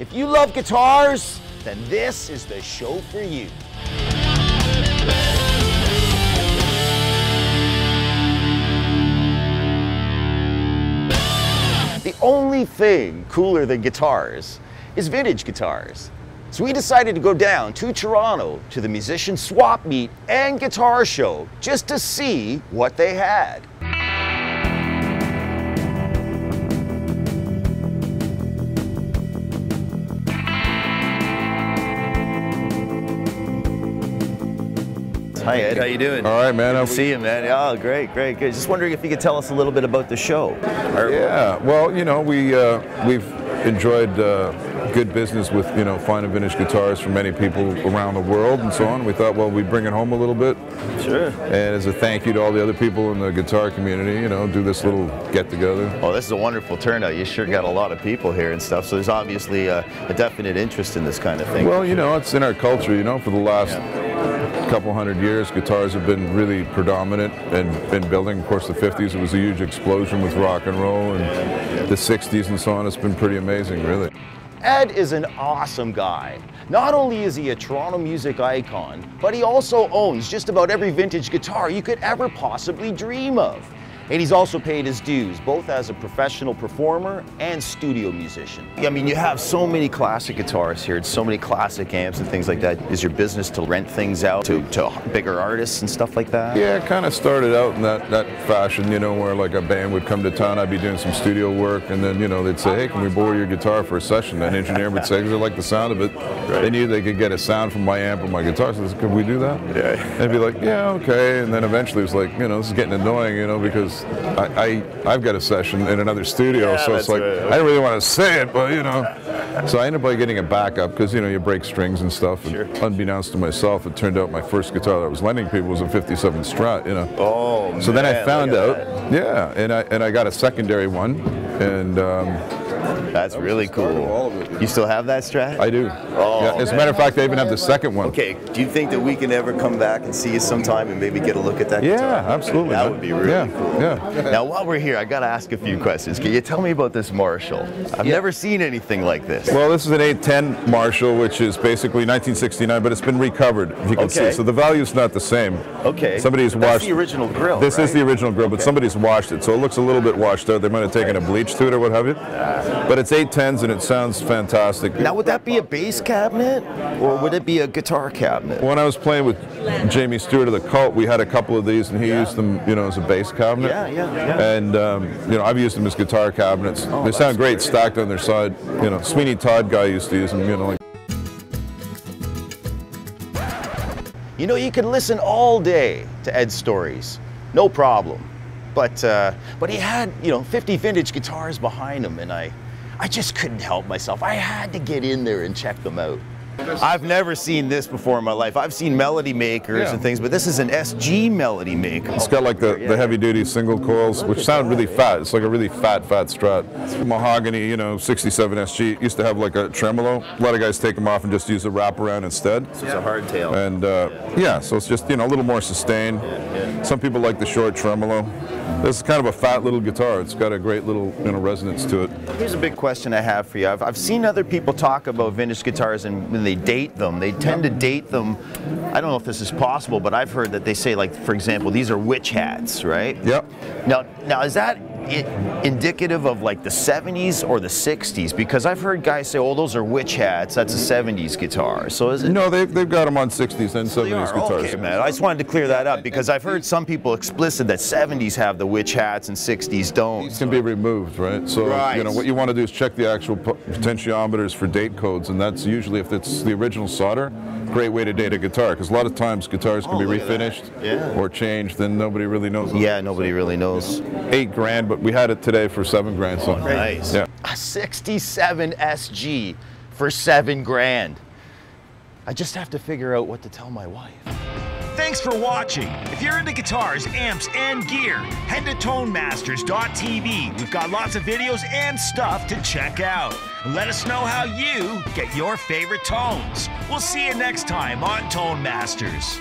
If you love guitars, then this is the show for you. The only thing cooler than guitars is vintage guitars. So we decided to go down to Toronto to the musician swap meet and guitar show just to see what they had. Hi Ed, how you doing? All right, man. Good to see you, man. Oh, great, great, good. Just wondering if you could tell us a little bit about the show. Yeah, well, you know, we've enjoyed good business with, you know, fine and vintage guitars from many people around the world and so on. We thought, well, we'd bring it home a little bit. Sure. And as a thank you to all the other people in the guitar community, you know, do this little get-together. Oh, this is a wonderful turnout. You sure got a lot of people here and stuff, so there's obviously a definite interest in this kind of thing. Well, you know, it's in our culture, you know, for the last couple hundred years, guitars have been really predominant and been building. Of course, the 50s, it was a huge explosion with rock and roll, and the 60s and so on. It's been pretty amazing, really. Ed is an awesome guy. Not only is he a Toronto music icon, but he also owns just about every vintage guitar you could ever possibly dream of. And he's also paid his dues, both as a professional performer and studio musician. I mean, you have so many classic guitars here, so many classic amps and things like that. Is your business to rent things out to bigger artists and stuff like that? Yeah, it kind of started out in that fashion, you know, where like a band would come to town, I'd be doing some studio work, and then, you know, they'd say, hey, can we borrow your guitar for a session? An engineer would say, because they like the sound of it. Right. They knew they could get a sound from my amp or my guitar, so they said, could we do that? Yeah. And I'd be like, yeah, okay. And then eventually it was like, you know, this is getting annoying, you know, because I've got a session in another studio, so it's like, I don't really want to say it, but, you know. So I ended up getting a backup, because, you know, you break strings and stuff. And unbeknownst to myself, it turned out my first guitar that I was lending people was a 57 Strat, you know. Oh, so then I found out, yeah, and I got a secondary one, and that's really cool. You still have that Strat? I do. Oh, yeah. As a matter of fact, I even have the second one. Okay. Do you think that we can ever come back and see you sometime and maybe get a look at that guitar? Yeah, absolutely. That would be really cool. Yeah. Now, while we're here, I got to ask a few questions. Can you tell me about this Marshall? I've never seen anything like this. Well, this is an 810 Marshall, which is basically 1969, but it's been recovered, if you can see. So the value's not the same. Okay. Somebody's washed. That's the original grill, This is the original grill, but somebody's washed it, so it looks a little bit washed out. They might have taken a bleach to it or what have you. But it's 810s and it sounds fantastic. Now, would that be a bass cabinet, or would it be a guitar cabinet? When I was playing with Jamie Stewart of the Cult, we had a couple of these, and he used them, you know, as a bass cabinet. And you know, I've used them as guitar cabinets. They sound great stacked on their side. You know, Sweeney Todd guy used to use them. You know, like. You know, you could listen all day to Ed's stories, no problem. But he had, you know, 50 vintage guitars behind him, and I just couldn't help myself. I had to get in there and check them out. I've never seen this before in my life. I've seen melody makers and things, but this is an SG melody maker. It's got like the heavy-duty single coils, which sound really fat. It's like a really fat Strat. Mahogany, you know, 67 SG. Used to have like a tremolo. A lot of guys take them off and just use a wraparound instead. So it's a hardtail. And yeah, so it's just, you know, a little more sustained. Some people like the short tremolo. This is kind of a fat little guitar. It's got a great little, you know, resonance to it. Here's a big question I have for you. I've seen other people talk about vintage guitars, and when they date them, they tend to date them. I don't know if this is possible, but I've heard that they say, like, for example, these are witch hats, right? Yep. Now is that indicative of like the 70s or the 60s? Because I've heard guys say, oh, those are witch hats, that's a 70s guitar. So is it? No, they've got them on 60s and 70s guitars. Okay, man. I just wanted to clear that up, because I've heard some people explicit that 70s have the witch hats and 60s don't. These can be removed, right? So, you know, what you want to do is check the actual potentiometers for date codes, and that's usually, if it's the original solder, great way to date a guitar, because a lot of times guitars can be refinished or changed, and nobody really knows. Yeah, nobody really knows. $8,000, but we had it today for $7,000. So nice. Yeah. A 67 SG for $7,000. I just have to figure out what to tell my wife. Thanks for watching. If you're into guitars, amps, and gear, head to tonemasters.tv. We've got lots of videos and stuff to check out. Let us know how you get your favorite tones. We'll see you next time on Tone Masters.